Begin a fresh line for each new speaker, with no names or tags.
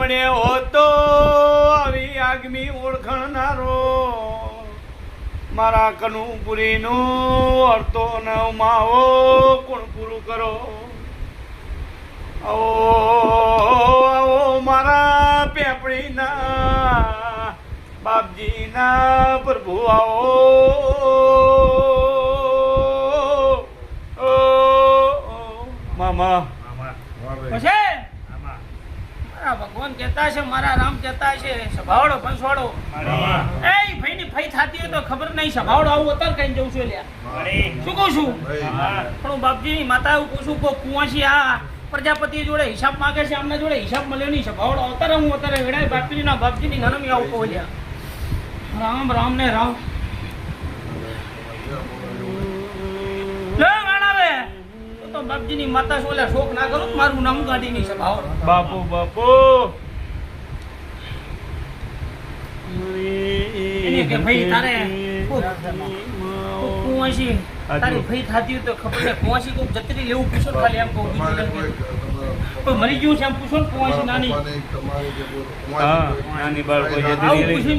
ગામડે હોતો આવી આગમી ઓળખણનારો મારા કનુપુરીનું અર્તો નવમાવો કોણ પૂરું કરો. આવો આવો મારા પેપડીના બાપજીના પ્રભુ આવો. મામા
પછી મારા ભગવાન કહેતા છે, મારા રામ કહેતા છે, સભાવડો પંસવાડો એ ભાઈની ફઈ થાતી હોય તો ખબર નહીં. સભાવડો આવું અત્યારે કઈ જઉં છું લ્યા. શું કહું છું? પણ હું બાપજીની માતા એવું પૂછું કે કુંવાસી આ પ્રજાપતિ જોડે હિસાબ માંગે છે, આમના જોડે હિસાબ મળ્યો નહીં. સભાવડો અત્યારે હું અત્યારે વેડાય બાપજીના બાપજીની નનમી આવું કહું લ્યા. રામ રામ ને રામ તો બાપજીની માતા સોલે શોક ના કરો. મારું નામ ગાડી ની સભાઓ
બાપુ બાપુ
એને કે ભાઈ તારે કુંવાસી તારી ભાઈ થાતી હોય તો ખબર છે. કુંવાસી કોક જતરી લેવું પૂછો ખાલી એમ કહું. કોઈ મરી ગયું છે એમ પૂછો ને કુંવાસી નાની
હા નાની બાળકો
આવું પૂછી